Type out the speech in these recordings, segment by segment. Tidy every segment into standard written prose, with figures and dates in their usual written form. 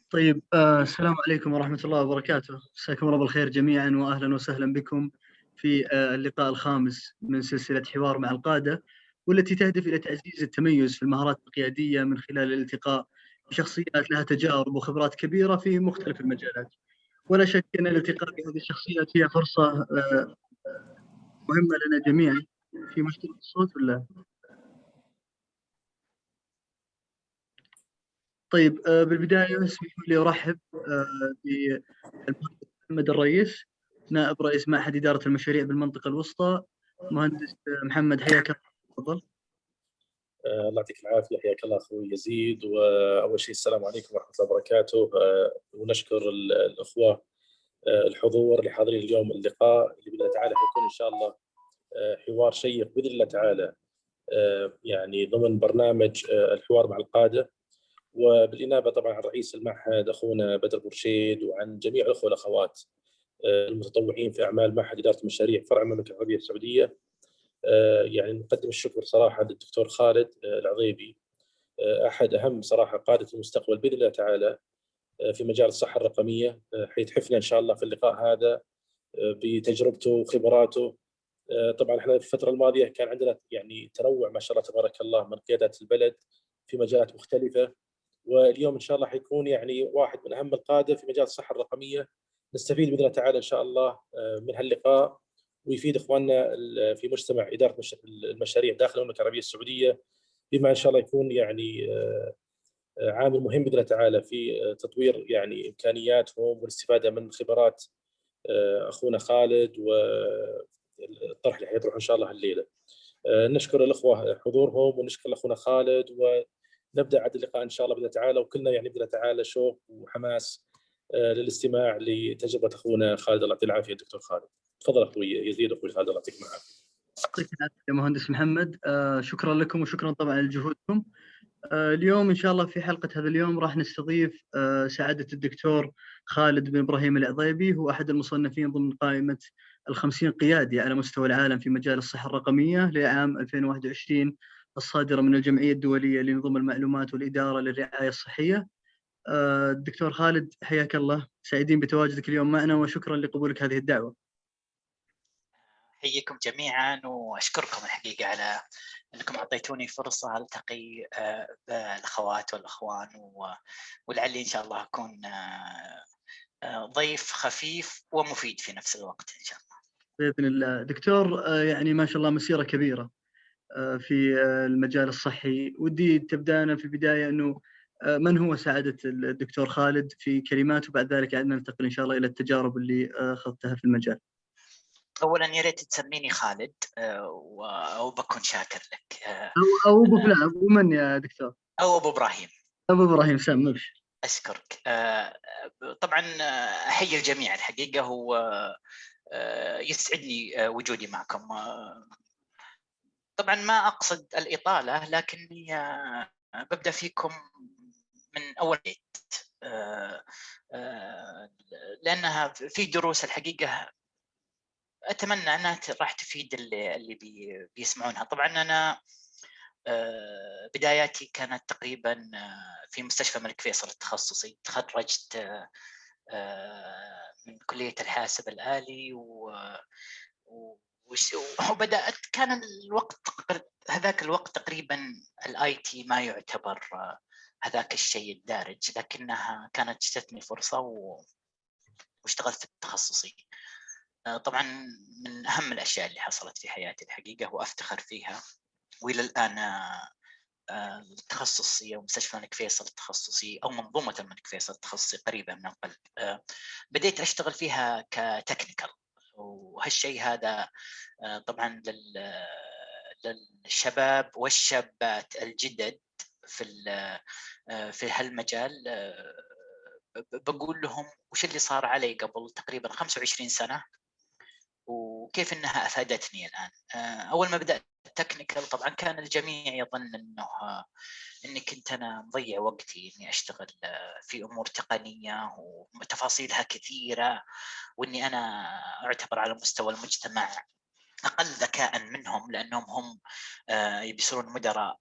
طيب، السلام عليكم ورحمة الله وبركاته. مساكم الله بالخير جميعا، وأهلا وسهلا بكم في اللقاء الخامس من سلسلة حوار مع القادة، والتي تهدف إلى تعزيز التميز في المهارات القيادية من خلال الالتقاء بشخصيات لها تجارب وخبرات كبيرة في مختلف المجالات. ولا شك أن الالتقاء بهذه الشخصيات هي فرصة مهمة لنا جميعا. في مشكلة الصوت ولا؟ طيب، بالبداية اسمحوا لي أرحب بالمهندس محمد الرئيس، نائب رئيس معهد إدارة المشاريع بالمنطقة الوسطى. مهندس محمد، حياك الله. تفضل. الله يعطيك العافية، حياك الله أخوي يزيد. وأول شيء السلام عليكم ورحمة الله وبركاته. ونشكر الأخوة الحضور اللي حاضرين اليوم اللقاء اللي بإذن الله تعالى حيكون إن شاء الله حوار شيق بإذن الله تعالى، يعني ضمن برنامج الحوار مع القادة، وبالإنابة طبعا عن رئيس المعهد أخونا بدر برشيد، وعن جميع الأخوة والأخوات المتطوعين في أعمال معهد إدارة المشاريع فرع المملكة العربية السعودية. يعني نقدم الشكر صراحة للدكتور خالد العضيبي، أحد أهم صراحة قادة المستقبل بإذن الله تعالى في مجال الصحة الرقمية، حيتحفنا إن شاء الله في اللقاء هذا بتجربته وخبراته. طبعا احنا في الفترة الماضية كان عندنا يعني تنوع ما شاء الله تبارك الله من قيادات البلد في مجالات مختلفة، واليوم إن شاء الله حيكون يعني واحد من أهم القادة في مجال الصحة الرقمية. نستفيد بإذن الله تعالى إن شاء الله من هاللقاء، ويفيد إخواننا في مجتمع إدارة المشاريع داخل المملكة العربية السعودية، بما إن شاء الله يكون يعني عامل مهم بإذن الله تعالى في تطوير يعني إمكانياتهم والاستفادة من خبرات أخونا خالد والطرح اللي حيطرح إن شاء الله الليلة. نشكر الأخوة حضورهم، ونشكر أخونا خالد، ونبدأ عد اللقاء إن شاء الله بإذن الله تعالى، وكلنا يعني بإذن الله تعالى شوق وحماس للاستماع لتجربة أخونا خالد. الله يعطيه العافية دكتور خالد. تفضل أخوي يزيد. أخوي خالد الله يعطيك العافية. يعطيك العافية يا مهندس محمد. شكرا لكم، وشكرا طبعا لجهودكم. اليوم إن شاء الله في حلقة هذا اليوم راح نستضيف سعادة الدكتور خالد بن إبراهيم العضيبي. هو أحد المصنفين ضمن قائمة 50 قيادي على مستوى العالم في مجال الصحة الرقمية لعام 2021، الصادرة من الجمعية الدولية لنظم المعلومات والإدارة للرعاية الصحية. الدكتور خالد، حياك الله، سعيدين بتواجدك اليوم معنا، وشكرا لقبولك هذه الدعوة. حييكم جميعا، واشكركم الحقيقه على انكم اعطيتوني فرصه التقي بالاخوات والاخوان، ولعلي ان شاء الله اكون ضيف خفيف ومفيد في نفس الوقت ان شاء الله باذن الله. دكتور، يعني ما شاء الله مسيره كبيره في المجال الصحي. ودي تبدانا في البدايه انه من هو سعاده الدكتور خالد في كلمات، وبعد ذلك عندنا ننتقل ان شاء الله الى التجارب اللي اخذتها في المجال. اولا يا ريت تسميني خالد، وبكون شاكر لك. او ابو فلان، ابو من يا دكتور؟ او ابو ابراهيم. ابو ابراهيم، سام ابشر. اشكرك. طبعا احيي الجميع الحقيقه، هو يسعدني وجودي معكم. طبعا ما اقصد الاطاله، لكني ببدا فيكم من اول بيت، لانها في دروس الحقيقه اتمنى انها راح تفيد اللي بيسمعونها. طبعا انا بداياتي كانت تقريبا في مستشفى الملك فيصل التخصصي. تخرجت من كليه الحاسب الآلي، وبدات كان هذاك الوقت تقريبا الاي تي ما يعتبر هذاك الشيء الدارج، لكنها كانت جتني فرصه واشتغلت في التخصصي. طبعا من اهم الاشياء اللي حصلت في حياتي الحقيقه، وافتخر فيها، والى الان التخصصي ومستشفى الملك فيصل التخصصي او منظومه الملك فيصل التخصصي قريبه من القلب. بديت اشتغل فيها كتكنيكال، وهالشيء هذا طبعا للشباب والشابات الجدد في هالمجال بقول لهم وش اللي صار علي قبل تقريبا 25 سنة وكيف انها افادتني الان. اول ما بدات التكنيكال طبعا كان الجميع يظن اني كنت انا مضيع وقتي اني اشتغل في امور تقنيه وتفاصيلها كثيره، واني انا اعتبر على مستوى المجتمع أقل ذكاء منهم، لأنهم هم يبصرون مدراء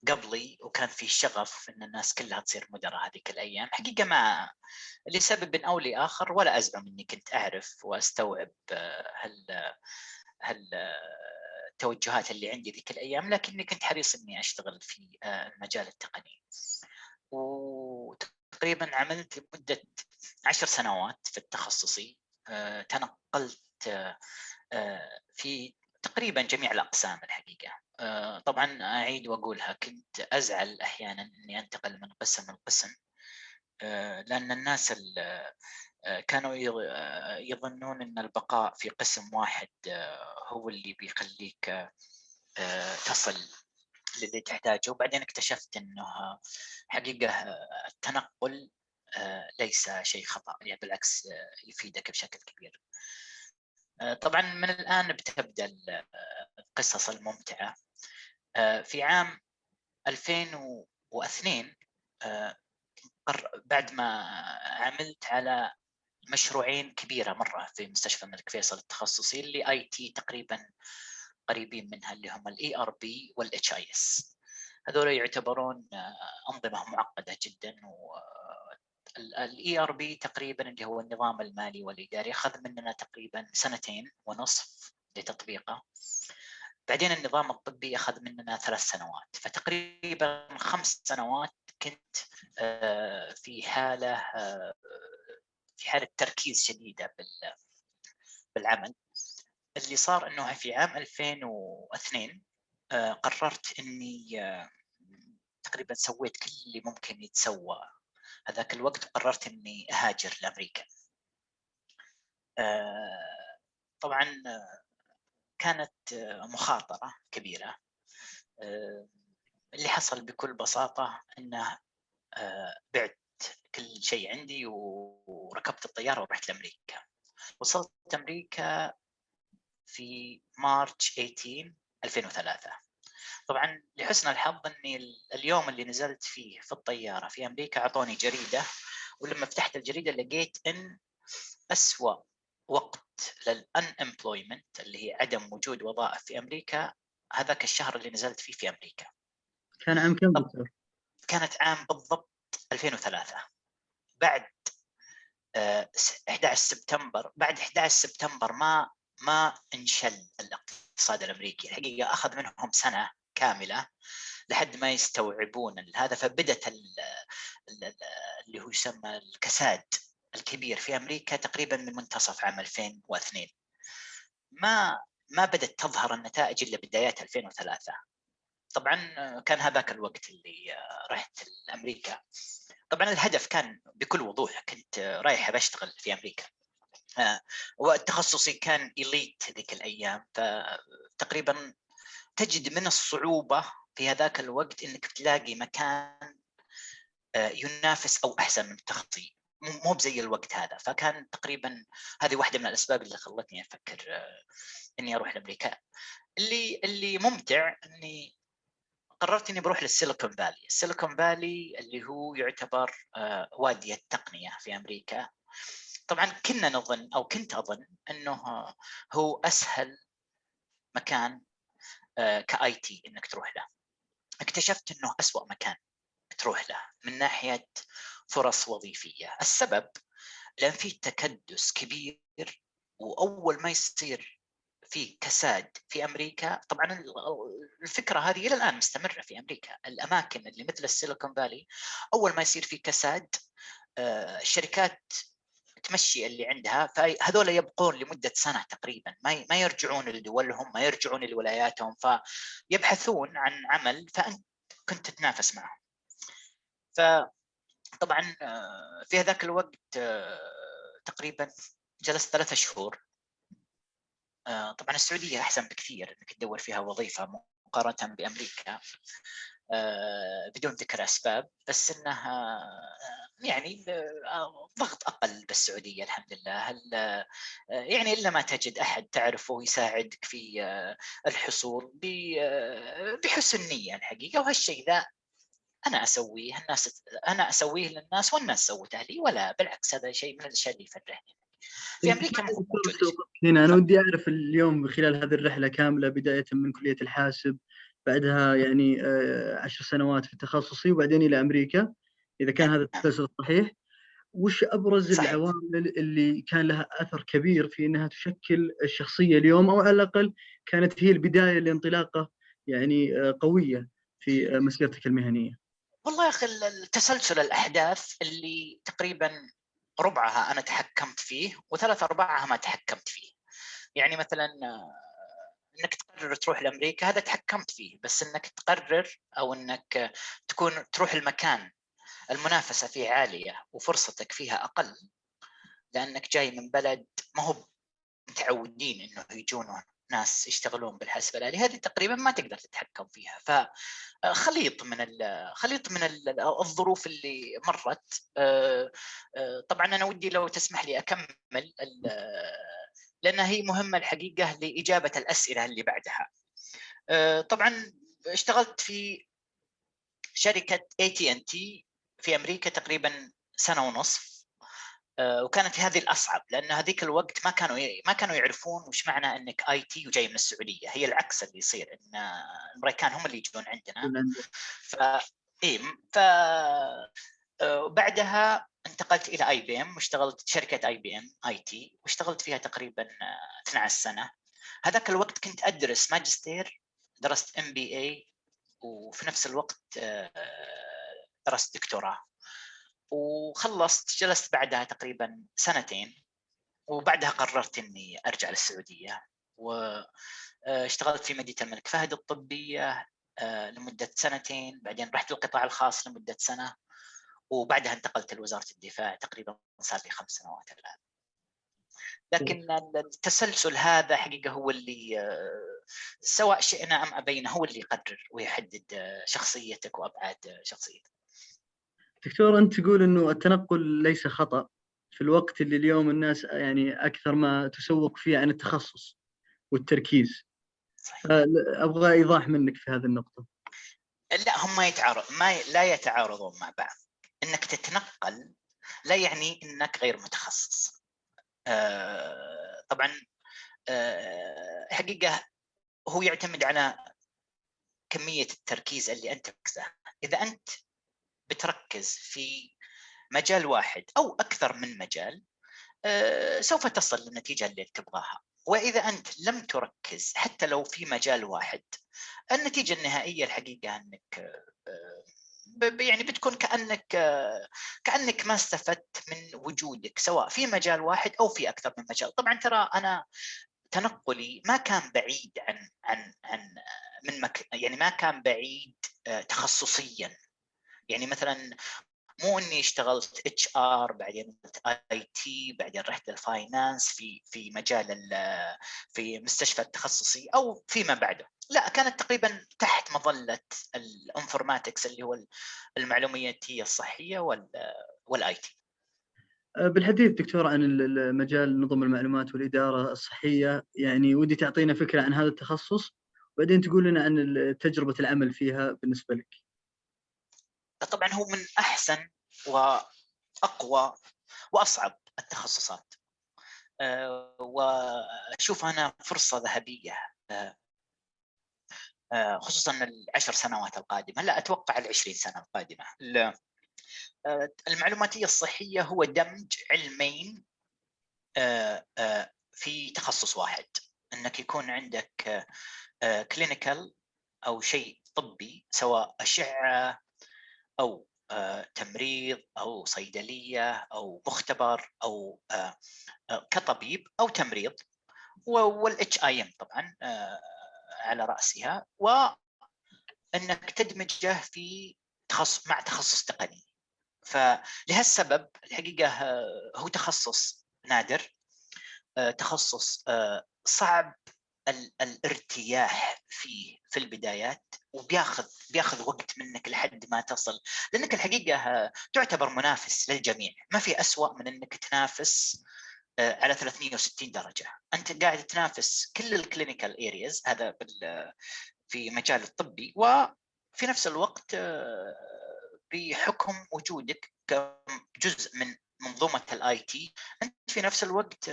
قبلي، وكان في شغف ان الناس كلها تصير مدراء هذيك الايام. حقيقه ما لسبب او لاخر، ولا ازعم اني كنت اعرف واستوعب هل التوجهات اللي عندي ذيك الايام، لكني كنت حريص اني اشتغل في المجال التقني. وتقريبا عملت لمده 10 سنوات في التخصصي. تنقلت في تقريبا جميع الأقسام الحقيقة. طبعا أعيد وأقولها، كنت أزعل أحيانا أني أنتقل من قسم لقسم، لأن الناس كانوا يظنون أن البقاء في قسم واحد هو اللي بيخليك تصل للي تحتاجه. وبعدين اكتشفت أنه حقيقة التنقل ليس شيء خطأ، يعني بالعكس يفيدك بشكل كبير. طبعا من الآن بتبدأ القصص الممتعة. في عام 2002 بعد ما عملت على مشروعين كبيرة مرة في مستشفى الملك فيصل التخصصي، اللي اي تي تقريبا قريبين منها، اللي هم الاي ار بي والاتش اي اس. هذول يعتبرون أنظمة معقدة جدا. الاي ار بي تقريبا اللي هو النظام المالي والاداري اخذ مننا تقريبا 2.5 سنين لتطبيقه. بعدين النظام الطبي اخذ مننا 3 سنوات، فتقريبا 5 سنوات كنت في حاله تركيز شديده بالعمل. اللي صار انه في عام 2002 قررت اني تقريبا سويت كل اللي ممكن يتسوى. هذاك الوقت قررت اني اهاجر لامريكا. طبعا كانت مخاطره كبيره. اللي حصل بكل بساطه انه بعت كل شيء عندي وركبت الطياره ورحت لامريكا. وصلت امريكا في مارس 18 2003. طبعا لحسن الحظ اني اليوم اللي نزلت فيه في الطياره في امريكا اعطوني جريده، ولما فتحت الجريده لقيت ان أسوأ وقت للunemployment اللي هي عدم وجود وظائف في امريكا هذاك الشهر اللي نزلت فيه في امريكا. كان عام كم دكتور؟ كانت عام بالضبط 2003. بعد 11 سبتمبر، بعد 11 سبتمبر ما انشل الاقتصاد الامريكي. الحقيقه اخذ منهم سنه كامله لحد ما يستوعبون هذا، فبدت اللي هو يسمى الكساد الكبير في امريكا تقريبا من منتصف عام 2002. ما بدت تظهر النتائج الا بدايات 2003. طبعا كان هذاك الوقت اللي رحت لامريكا. طبعا الهدف كان بكل وضوح، كنت رايح بشتغل في امريكا. والتخصصي كان إليت ذيك الايام، فتقريبا تجد من الصعوبه في هذاك الوقت انك تلاقي مكان ينافس او احسن من التخصصي، مو بزي الوقت هذا. فكان تقريبا هذه واحدة من الاسباب اللي خلتني افكر اني اروح لامريكا. اللي ممتع اني قررت اني بروح للسيليكون فالي. السيليكون فالي اللي هو يعتبر وادي التقنية في امريكا. طبعا كنا نظن او كنت اظن انه هو اسهل مكان كاي تي انك تروح له. اكتشفت انه اسوأ مكان تروح له من ناحية فرص وظيفية. السبب لأن فيه تكدس كبير، وأول ما يصير في كساد في أمريكا. طبعا الفكرة هذه إلى الآن مستمرة في أمريكا. الأماكن اللي مثل السيليكون فالي أول ما يصير في كساد الشركات تمشي اللي عندها، فهذول يبقون لمدة سنة تقريبا، ما يرجعون لدولهم، ما يرجعون لولاياتهم، فيبحثون عن عمل، فأنت كنت تتنافس معهم. فطبعا في هذاك الوقت تقريبا جلست 3 شهور. طبعا السعودية أحسن بكثير أنك تدور فيها وظيفة مقارنة بأمريكا، بدون ذكر أسباب، بس أنها يعني ضغط أقل بالسعودية الحمد لله. يعني إلا ما تجد أحد تعرفه يساعدك في الحصول بحسن نية الحقيقة. وهالشيء ذا أنا أسويه للناس، ولا بالعكس هذا شيء من الأشياء اللي يفرحني. في امريكا ما هو موجود. هنا انا ودي اعرف اليوم خلال هذه الرحله كامله، بدايه من كليه الحاسب، بعدها يعني 10 سنوات في تخصصي، وبعدين الى امريكا، اذا كان هذا التسلسل صحيح. وش ابرز صحيح. العوامل اللي كان لها اثر كبير في انها تشكل الشخصيه اليوم، او على الاقل كانت هي البدايه لانطلاقه يعني قويه في مسيرتك المهنيه؟ والله يا اخي التسلسل الاحداث اللي تقريبا ربعها انا تحكمت فيه وثلاث ارباعها ما تحكمت فيه. يعني مثلا انك تقرر تروح لامريكا هذا تحكمت فيه، بس انك تقرر او انك تروح المكان المنافسه فيه عاليه وفرصتك فيها اقل، لانك جاي من بلد ما هو متعودين انه يجون ناس يشتغلون بالحاسب الآلي، هذه تقريبا ما تقدر تتحكم فيها. فخليط من الظروف اللي مرت. طبعا انا ودي لو تسمح لي اكمل لانها هي مهمه الحقيقه لاجابه الاسئله اللي بعدها. طبعا اشتغلت في شركه AT&T في امريكا تقريبا سنه ونصف، وكانت هذه الاصعب لان هذيك الوقت ما كانوا يعرفون وش معنى انك IT وجاي من السعوديه. هي العكس اللي يصير، ان الامريكان هم اللي يجون عندنا. بعدها انتقلت الى IBM واشتغلت شركه IBM IT واشتغلت فيها تقريبا 12 سنه. هذاك الوقت كنت ادرس ماجستير، درست MBA، وفي نفس الوقت درست دكتوراه. وخلصت، جلست بعدها تقريبا سنتين، وبعدها قررت اني ارجع للسعوديه، واشتغلت في مدينه الملك فهد الطبيه لمده سنتين، بعدين رحت للقطاع الخاص لمده سنه، وبعدها انتقلت لوزاره الدفاع. تقريبا صار لي 5 سنوات الان. لكن التسلسل هذا حقيقه هو اللي سواء شئنا ام ابينا هو اللي يقرر ويحدد شخصيتك وابعاد شخصيتك. دكتور، أنت تقول إنه التنقل ليس خطأ في الوقت اللي اليوم الناس يعني أكثر ما تسوق فيه عن التخصص والتركيز. أبغى إيضاح منك في هذه النقطة. لا، هم لا يتعارضون مع بعض. إنك تتنقل لا يعني إنك غير متخصص. طبعا حقيقة هو يعتمد على كمية التركيز اللي أنت تركزه. إذا أنت بتركز في مجال واحد أو أكثر من مجال سوف تصل للنتيجة اللي تبغاها. وإذا أنت لم تركز حتى لو في مجال واحد، النتيجة النهائية الحقيقة أنك يعني بتكون كأنك ما استفدت من وجودك سواء في مجال واحد أو في أكثر من مجال. طبعا ترى أنا تنقلي ما كان بعيد عن يعني ما كان بعيد تخصصيا. يعني مثلا مو اني اشتغلت HR بعدين IT بعدين رحت للفاينانس في مجال في مستشفى التخصصي او فيما بعده. لا، كانت تقريبا تحت مظله الانفورماتكس اللي هو المعلوماتيه الصحيه والIT. بالحديث دكتور عن مجال نظم المعلومات والإدارة الصحية، يعني ودي تعطينا فكرة عن هذا التخصص، وبعدين تقول لنا عن تجربة العمل فيها بالنسبة لك. طبعا هو من أحسن وأقوى وأصعب التخصصات، وأشوف أنا فرصة ذهبية، خصوصا 10 سنوات القادمة، لا أتوقع 20 سنة القادمة. المعلوماتية الصحية هو دمج علمين في تخصص واحد، أنك يكون عندك كلينيكال أو شيء طبي سواء أشعة أو تمريض أو صيدلية أو مختبر أو كطبيب أو تمريض، والHIM طبعا على رأسها، وأنك تدمجه في مع تخصص تقني. فلهالسبب الحقيقة هو تخصص نادر، تخصص صعب الارتياح فيه في البدايات، وبياخذ وقت منك لحد ما تصل، لأنك الحقيقة تعتبر منافس للجميع. ما في أسوأ من أنك تنافس على 360 درجة. أنت قاعد تنافس كل الكلينيكال ارياز هذا في مجال الطبي، وفي نفس الوقت بحكم وجودك كجزء من منظومه الاي تي، انت في نفس الوقت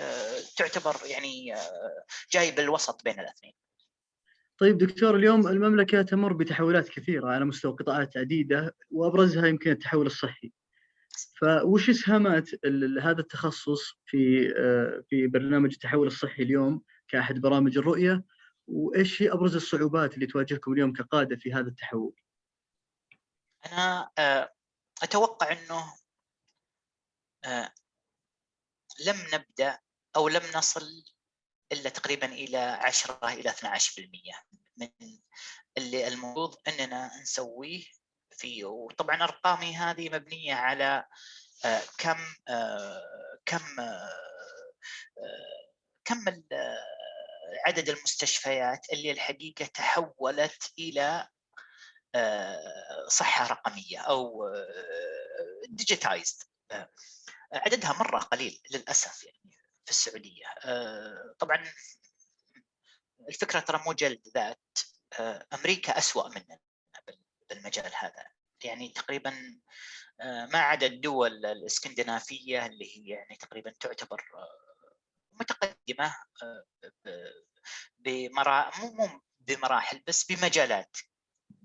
تعتبر يعني جاي بالوسط بين الاثنين. طيب دكتور، اليوم المملكة تمر بتحولات كثيرة على مستوى قطاعات عديدة، وأبرزها يمكن التحول الصحي. فوش إسهامات هذا التخصص في برنامج التحول الصحي اليوم كأحد برامج الرؤية؟ وإيش هي أبرز الصعوبات اللي تواجهكم اليوم كقادة في هذا التحول؟ أنا أتوقع أنه لم نبدأ أو لم نصل إلا تقريبا إلى 10 إلى 12% من اللي المفروض أننا نسويه فيه. وطبعا أرقامي هذه مبنية على كم عدد المستشفيات اللي الحقيقة تحولت إلى صحة رقمية أو ديجيتايزد. عددها مرة قليل للأسف يعني في السعودية. طبعا الفكرة ترى مو جلد ذات، أمريكا أسوأ مننا بالمجال هذا، يعني تقريبا ما عدا الدول الاسكندنافية اللي هي يعني تقريبا تعتبر متقدمة مو بمراحل بس بمجالات،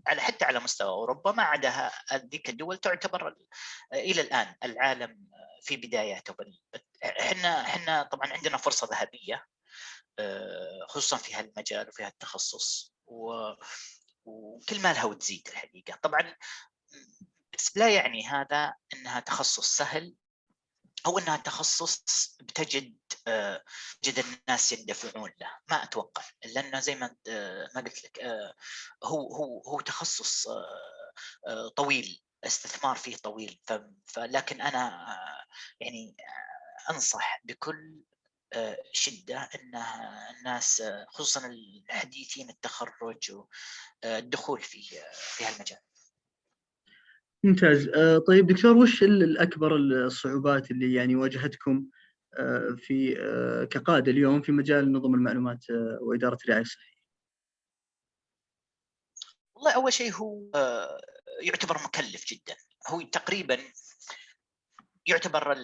حتى على مستوى أوروبا. ما عدا هذيك الدول تعتبر إلى الآن العالم في بداياته. احنا طبعا عندنا فرصة ذهبية خصوصا في هالمجال وفي هالتخصص، وكل ما لها وتزيد الحقيقة. طبعا بس لا يعني هذا أنها تخصص سهل أو أنها تخصص بتجد الناس يندفعون له، ما أتوقع، لأنه زي ما قلت لك هو تخصص طويل، استثمار فيه طويل. لكن أنا يعني أنصح بكل شدة أن الناس خصوصا الحديثين التخرج والدخول في هالمجال. ممتاز. طيب دكتور، وش الأكبر الصعوبات اللي يعني واجهتكم في كقادة اليوم في مجال نظم المعلومات وإدارة الرعاية الصحية؟ والله أول شيء هو يعتبر مكلف جدا. هو تقريبا يعتبر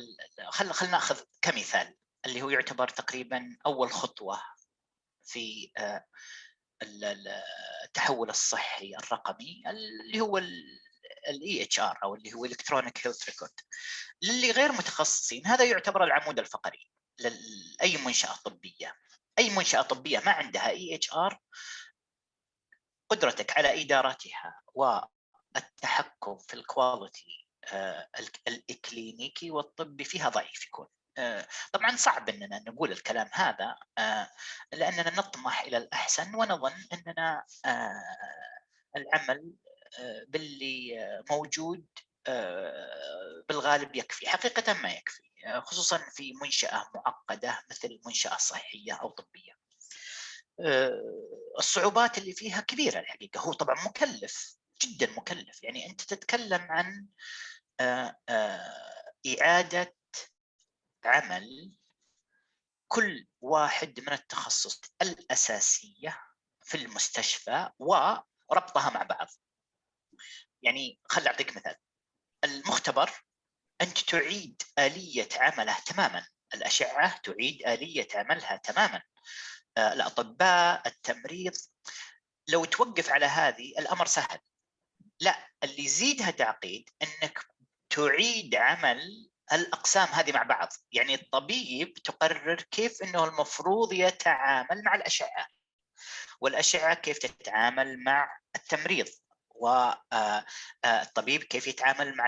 خلنا ناخذ كمثال اللي هو يعتبر تقريبا أول خطوة في التحول الصحي الرقمي، اللي هو EHR أو اللي هو Electronic Health Record. للي غير متخصصين هذا يعتبر العمود الفقري لأي منشأة طبية. أي منشأة طبية ما عندها EHR، قدرتك على إدارتها والتحكم في الكواليتي الإكلينيكي والطبي فيها ضعيف يكون. طبعا صعب أننا نقول الكلام هذا لأننا نطمح إلى الأحسن ونظن أننا العمل باللي موجود بالغالب يكفي. حقيقة ما يكفي، خصوصا في منشأة معقدة مثل منشأة صحية أو طبية. الصعوبات اللي فيها كبيرة الحقيقة. هو طبعا مكلف جدا، مكلف. يعني أنت تتكلم عن إعادة عمل كل واحد من التخصص الأساسية في المستشفى وربطها مع بعض. يعني خل أعطيك مثال. المختبر أنت تعيد آلية عمله تماما، الأشعة تعيد آلية عملها تماما، الأطباء، التمريض. لو توقف على هذه الأمر سهل. لا، اللي يزيدها تعقيد أنك تعيد عمل الأقسام هذه مع بعض. يعني الطبيب تقرر كيف أنه المفروض يتعامل مع الأشعة، والأشعة كيف تتعامل مع التمريض، والطبيب كيف يتعامل مع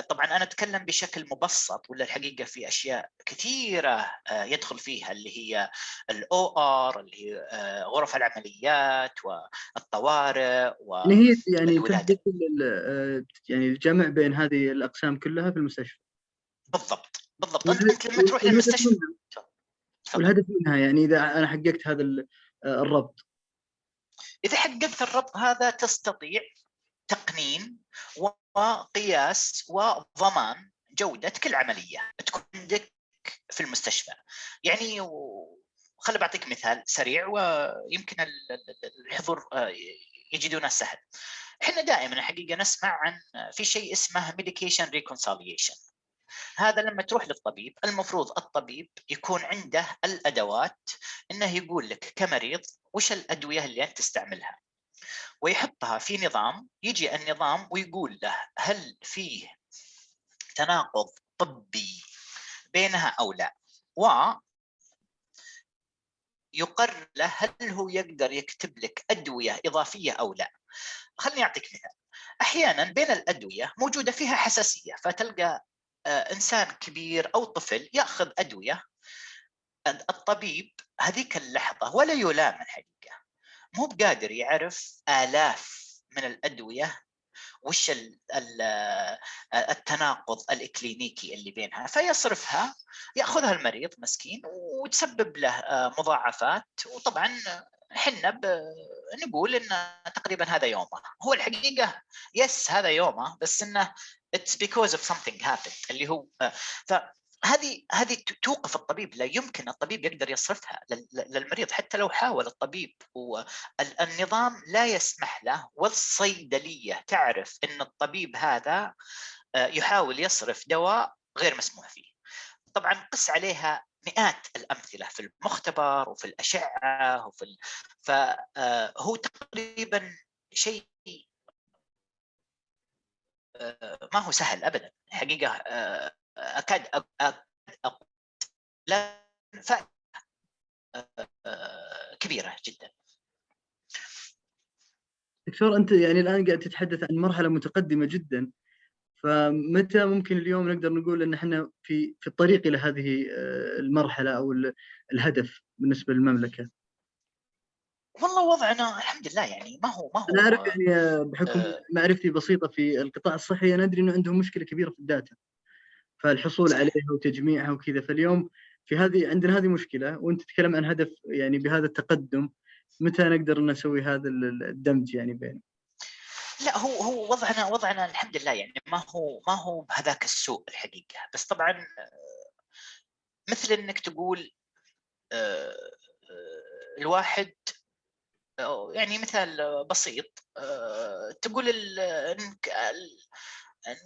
طبعا أنا أتكلم بشكل مبسط، ولا الحقيقة في أشياء كثيرة يدخل فيها اللي هي الOR اللي هي غرف العمليات والطوارئ والولادة. يعني الجمع بين هذه الأقسام كلها في المستشفى. بالضبط. أنت لما تروح للمستشفى والهدف منها يعني إذا أنا حققت هذا الربط، إذا حققت الربط هذا تستطيع تقنين وقياس وضمان جودة كل عملية تكون عندك في المستشفى. يعني خلي بعطيك مثال سريع ويمكن الحضور يجدونه سهل. احنا دائما الحقيقة نسمع عن في شيء اسمه medication reconciliation. هذا لما تروح للطبيب المفروض الطبيب يكون عنده الأدوات إنه يقول لك كمريض وش الأدوية اللي أنت تستعملها، ويحطها في نظام. يجي النظام ويقول له هل فيه تناقض طبي بينها أو لا، ويقرر له هل هو يقدر يكتب لك أدوية إضافية أو لا. خلني أعطيك مثال. أحيانا بين الأدوية موجودة فيها حساسية، فتلقى إنسان كبير أو طفل يأخذ أدوية، الطبيب هذيك اللحظة ولا يلام الحقيقة، مو بقادر يعرف آلاف من الأدوية وش التناقض الإكلينيكي اللي بينها، فيصرفها، يأخذها المريض مسكين وتسبب له مضاعفات. وطبعا حنا نقول إن تقريبا هذا يومه، هو الحقيقة يس هذا يومه، بس إنه it's because of something happened اللي هو هذه توقف الطبيب. لا يمكن الطبيب يقدر يصرفها للمريض حتى لو حاول الطبيب، والنظام لا يسمح له، والصيدلية تعرف أن الطبيب هذا يحاول يصرف دواء غير مسموح فيه. طبعا قس عليها مئات الأمثلة في المختبر وفي الأشعة فهو تقريبا شيء ما هو سهل أبدا حقيقة. أكاد أقول لا فائدة كبيرة جدا. دكتور أنت يعني الآن قاعد تتحدث عن مرحلة متقدمة جدا، فمتى ممكن اليوم نقدر نقول أن احنا في الطريق إلى هذه المرحلة أو الهدف بالنسبة للمملكة؟ والله وضعنا الحمد لله يعني ما هو أنا أعرف يعني بحكم معرفتي بسيطة في القطاع الصحي، أنا أدري أنه عندهم مشكلة كبيرة في الداتا، فالحصول عليها وتجميعها وكذا. فاليوم في عندنا هذه مشكلة، وأنت تتكلم عن هدف يعني بهذا التقدم. متى نقدر نسوي هذا الدمج يعني بين؟ لا هو وضعنا الحمد لله يعني ما هو بهذاك السوء الحقيقة، بس طبعا مثل انك تقول الواحد يعني مثال بسيط، تقول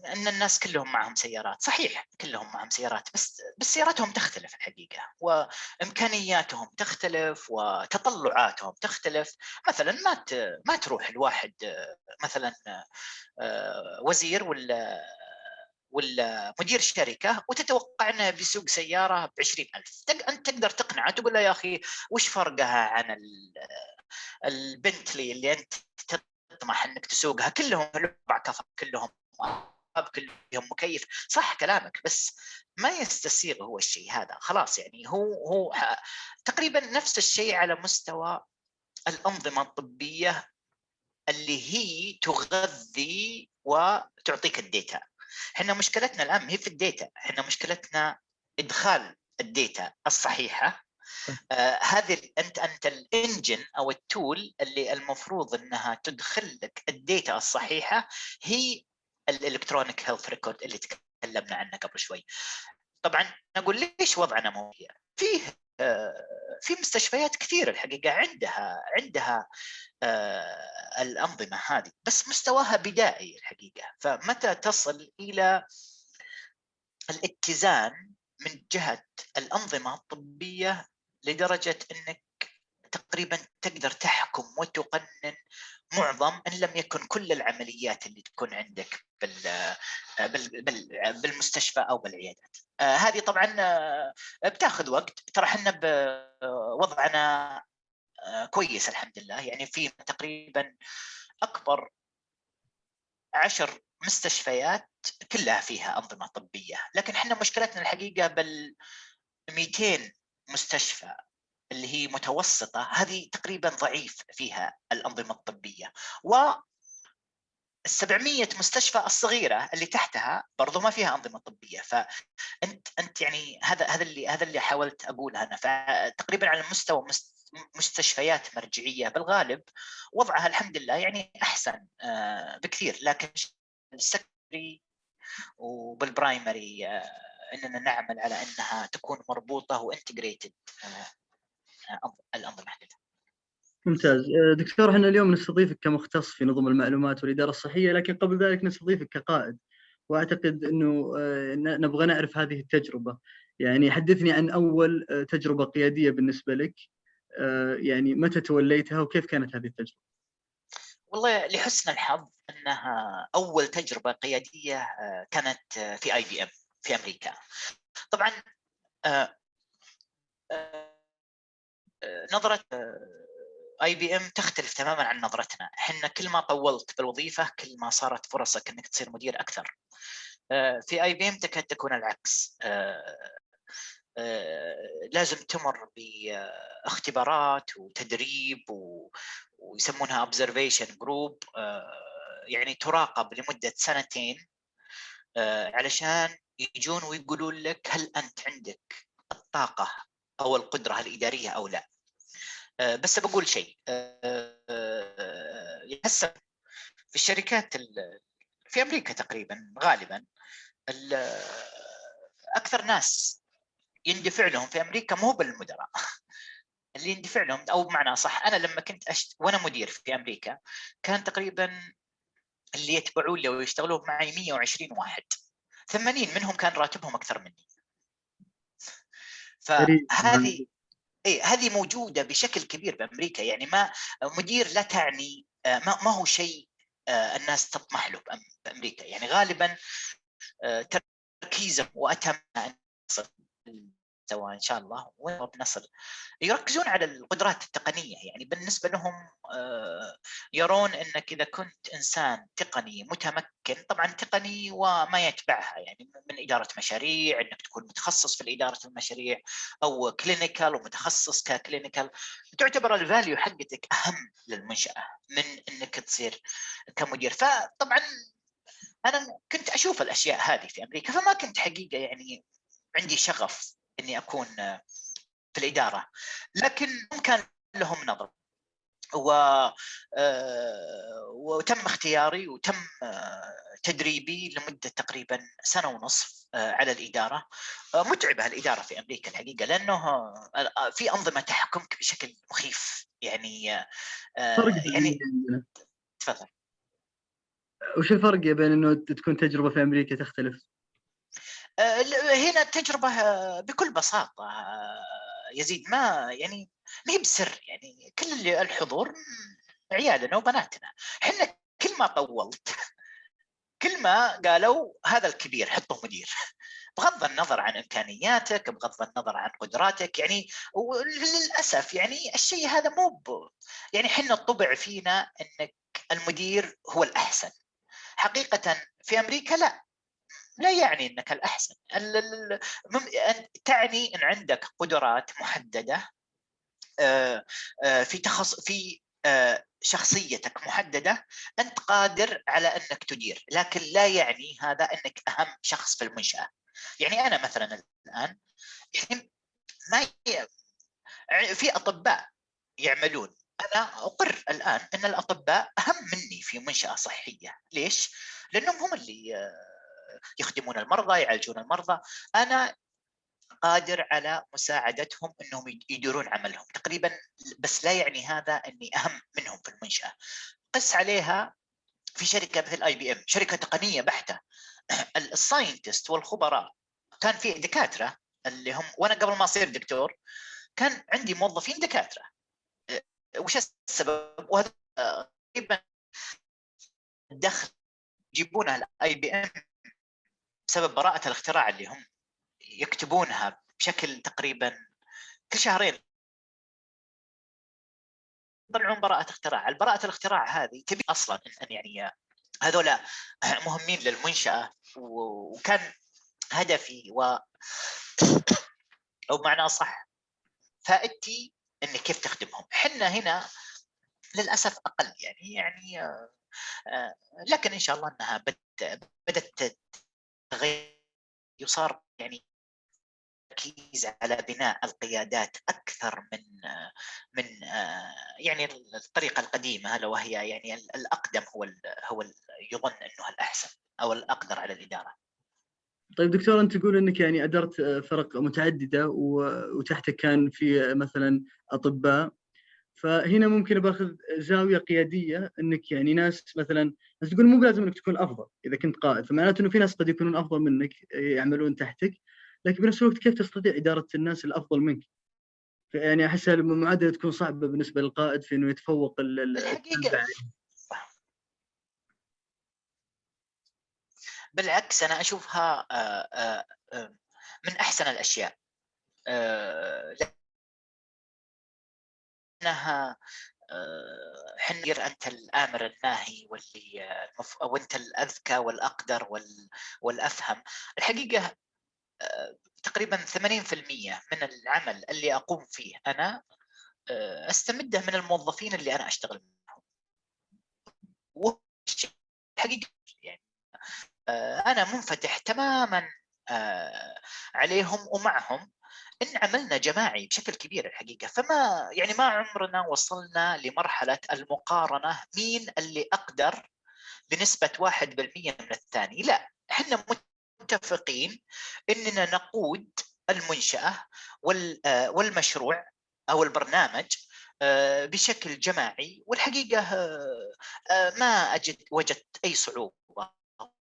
ان الناس كلهم معهم سيارات. صحيح كلهم معهم سيارات، بس سياراتهم تختلف الحقيقه، وامكانياتهم تختلف، وتطلعاتهم تختلف. مثلا ما تروح الواحد مثلا وزير ولا مدير شركه وتتوقع انه بيسوق سياره ب20,000. انت تقدر تقنعه، تقول له يا اخي وش فرقها عن البنتلي اللي انت تطمح انك تسوقها؟ كلهم ربع كفر، كلهم كلهم مكيف. صح كلامك، بس ما يستسيغ هو الشيء هذا. خلاص يعني هو تقريبا نفس الشيء على مستوى الأنظمة الطبية اللي هي تغذي وتعطيك الديتا. احنا مشكلتنا الآن هي في الديتا، احنا مشكلتنا إدخال الديتا الصحيحة. هذه انت الانجن او التول اللي المفروض انها تدخل لك الديتا الصحيحه هي الالكترونيك هيلث ريكورد اللي تكلمنا عنه قبل شوي. طبعا نقول ليش وضعنا مهيئ؟ في مستشفيات كثير الحقيقه عندها الانظمه هذه، بس مستواها بدائي الحقيقه. فمتى تصل الى الاتزان من جهه الانظمه الطبيه لدرجة أنك تقريبا تقدر تحكم وتقنن معظم إن لم يكن كل العمليات اللي تكون عندك بالمستشفى أو بالعيادات. هذه طبعا بتاخذ وقت. ترى احنا بوضعنا كويس الحمد لله، يعني في تقريبا أكبر 10 مستشفيات كلها فيها أنظمة طبية، لكن احنا مشكلتنا الحقيقة 200 مستشفى اللي هي متوسطة، هذه تقريبا ضعيف فيها الأنظمة الطبية. و 700 مستشفى الصغيرة اللي تحتها برضو ما فيها أنظمة طبية. فأنت يعني هذا اللي حاولت أقوله أنا. فتقريبا على مستوى مستشفيات مرجعية بالغالب وضعها الحمد لله يعني أحسن بكثير، لكن السكندري وبالبرايمري اننا نعمل على انها تكون مربوطه وانتجريتد الانظمه حقتها. ممتاز. دكتور، احنا اليوم نستضيفك كمختص في نظم المعلومات والإدارة الصحية، لكن قبل ذلك نستضيفك كقائد. وأعتقد أنه نبغى نعرف هذه التجربة. يعني حدثني عن أول تجربة قيادية بالنسبة لك، يعني متى توليتها وكيف كانت هذه التجربة؟ والله لحسن الحظ أنها أول تجربة قيادية كانت في IBM في أمريكا. طبعا نظرة IBM تختلف تماما عن نظرتنا. احنا كل ما طولت بالوظيفة كل ما صارت فرصك انك تصير مدير اكثر. في IBM تكاد تكون العكس. لازم تمر باختبارات وتدريب ويسمونها observation group، يعني تراقب لمدة 2 سنين علشان يجون ويقولون لك هل أنت عندك الطاقة أو القدرة الإدارية أو لا. بس بقول شيء، يحسب في الشركات في أمريكا تقريبا غالبا أكثر ناس يندفع لهم في أمريكا مو بالمدراء. اللي يندفع لهم، أو بمعنى صح، أنا لما كنت وأنا مدير في أمريكا كان تقريبا اللي يتبعون لي ويشتغلون معي 120 واحد، 80 منهم كان راتبهم أكثر مني. فهذه هذه موجودة بشكل كبير بأمريكا. يعني ما مدير لا تعني ما هو شيء الناس تطمح له بأمريكا. يعني غالبا تركيزهم وأتمنى أن نصل سواء إن شاء الله ونصل يركزون على القدرات التقنية. يعني بالنسبة لهم يرون أنك إذا كنت إنسان تقني متمكن، طبعا تقني وما يتبعها، يعني من إدارة مشاريع، أنك تكون متخصص في إدارة المشاريع، أو كلينيكال ومتخصص ككلينيكال، تعتبر الفاليو حقتك أهم للمنشأة من أنك تصير كمدير. فطبعا أنا كنت أشوف الأشياء هذه في أمريكا، فما كنت حقيقة يعني عندي شغف أني أكون في الإدارة، لكن كان لهم نظرة وتم اختياري وتم تدريبي لمدة تقريبا 1.5 سنة على الإدارة. متعبة الإدارة في أمريكا الحقيقة، لأنه في أنظمة تحكمك بشكل مخيف. يعني يعني تفضل. وش الفرق بين انه تكون تجربة في امريكا تختلف؟ هنا التجربة بكل بساطة يزيد ما يعني ما هي بسر. يعني كل اللي الحضور عيالنا وبناتنا. احنا كل ما طولت كل ما قالوا هذا الكبير حطه مدير، بغض النظر عن امكانياتك، بغض النظر عن قدراتك. يعني وللاسف يعني الشيء هذا مو يعني احنا الطبع فينا انك المدير هو الاحسن. حقيقة في امريكا لا يعني انك الاحسن. تعني ان عندك قدرات محدده في شخصيتك محدده، انت قادر على انك تدير، لكن لا يعني هذا انك اهم شخص في المنشاه. يعني انا مثلا الان يعني ما في اطباء يعملون، انا اقر الان ان الاطباء اهم مني في منشاه صحيه. ليش؟ لانهم هم اللي يخدمون المرضى، يعالجون المرضى. انا قادر على مساعدتهم انهم يديرون عملهم تقريبا، بس لا يعني هذا اني اهم منهم في المنشاه. قس عليها في شركه مثل IBM، شركه تقنيه بحته. الساينتست والخبراء كان في دكاتره اللي هم، وانا قبل ما اصير دكتور كان عندي موظفين دكاتره. وش السبب؟ وهذا تقريبا الدخل يجيبونها IBM بسبب براءه الاختراع اللي هم يكتبونها بشكل تقريبا كل شهرين يطلعون براءة اختراع. البراءة الاختراع هذه تبي أصلا أن يعني هذولا مهمين للمنشأة، وكان هدفي أو بمعنى صح فائدتي أني كيف تخدمهم. حنا هنا للأسف أقل يعني لكن إن شاء الله أنها بدأت تغير، يصار يعني تركيز على بناء القيادات أكثر من يعني الطريقة القديمة، لو وهي يعني الأقدم هو يظن أنه الأحسن أو الأقدر على الإدارة. طيب دكتور، أنت تقول أنك يعني أدرت فرق متعددة وتحتك كان في مثلا أطباء، فهنا ممكن باخذ زاويه قياديه، انك يعني ناس مثلا، بس تقول مو لازم انك تكون افضل اذا كنت قائد، فمعناته انه في ناس قد يكونون افضل منك يعملون تحتك، لكن بنفس الوقت كيف تستطيع اداره الناس الافضل منك؟ يعني احسها المعادله تكون صعبه بالنسبه للقائد في انه يتفوق بالحقيقة بالعكس أنا أشوفها من أحسن الأشياء، لأنها حنير أنت الآمر الناهي واللي وأنت الأذكى والأقدر والأفهم. الحقيقة تقريبا 80% من العمل اللي أقوم فيه أنا أستمده من الموظفين اللي أنا أشتغل معهم، والحقيقة يعني أنا منفتح تماما عليهم ومعهم، إن عملنا جماعي بشكل كبير الحقيقة. فما يعني ما عمرنا وصلنا لمرحلة المقارنة مين اللي أقدر بنسبة 1% من الثاني، لا، احنا متفقين إننا نقود المنشأة والمشروع أو البرنامج بشكل جماعي. والحقيقة ما وجدت أي صعوبة،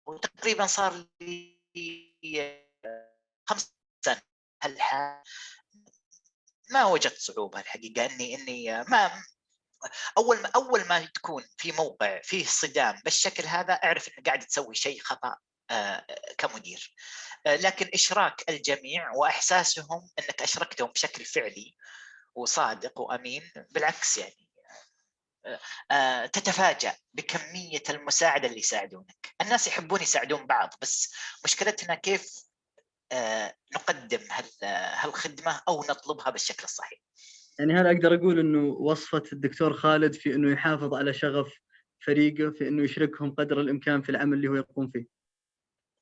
وتقريبا صار لي 5 سنة ما وجدت صعوبة الحقيقة. إني ما أول ما تكون في موقع فيه صدام بالشكل هذا أعرف إنك قاعد تسوي شيء خطأ كمدير. لكن إشراك الجميع وإحساسهم أنك أشركتهم بشكل فعلي وصادق وأمين، بالعكس يعني تتفاجأ بكمية المساعدة اللي يساعدونك. الناس يحبون يساعدون بعض، بس مشكلتنا كيف نقدم هالخدمة أو نطلبها بالشكل الصحيح. يعني هل اقدر اقول انه وصفه الدكتور خالد في انه يحافظ على شغف فريقه، في انه يشركهم قدر الامكان في العمل اللي هو يقوم فيه؟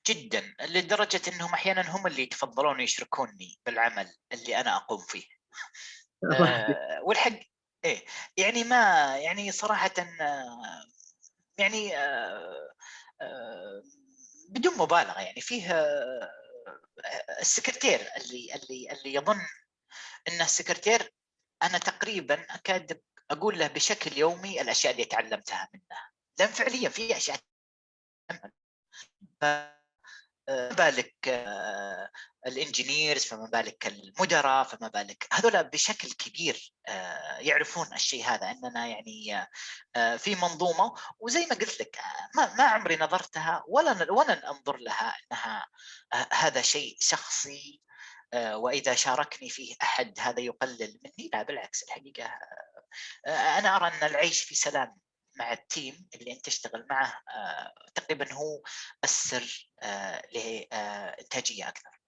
جدا، لدرجة انهم احيانا هم اللي يتفضلون يشركوني بالعمل اللي انا اقوم فيه. والحق ايه يعني ما يعني صراحة يعني بدون مبالغة يعني فيه السكرتير اللي يظن انه السكرتير، انا تقريبا اكاد اقول له بشكل يومي الاشياء اللي تعلمتها منه، لان فعليا في اشياء فما بالك الانجينيرز، فما بالك المدراء، فما بالك هذول بشكل كبير يعرفون الشيء هذا، اننا يعني في منظومه. وزي ما قلت لك ما عمري نظرتها ولا انظر لها انها هذا شيء شخصي، واذا شاركني فيه احد هذا يقلل مني. لا بالعكس، الحقيقه انا ارى ان العيش في سلام مع التيم اللي انت تشتغل معه تقريبا هو السر لانتاجيه اكثر.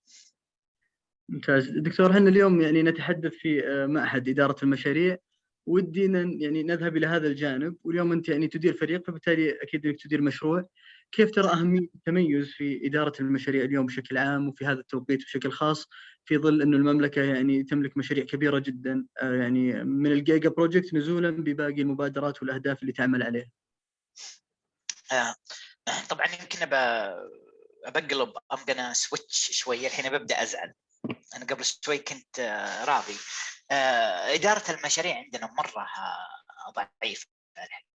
ممتاز دكتور. احنا اليوم يعني نتحدث في معهد اداره المشاريع، ودينا يعني نذهب الى هذا الجانب، واليوم انت يعني تدير فريق، فبالتالي اكيد انك تدير مشروع. كيف ترى اهميه التميز في اداره المشاريع اليوم بشكل عام، وفي هذا التوقيت بشكل خاص، في ظل انه المملكه يعني تملك مشاريع كبيره جدا، يعني من الجيجا بروجكت نزولا بباقي المبادرات والاهداف اللي تعمل عليها؟ طبعا يمكن بقلب امجنا سويتش شويه الحين، ببدا ازعل. انا قبل شوي كنت راضي. اداره المشاريع عندنا مره ضعيفه يعني.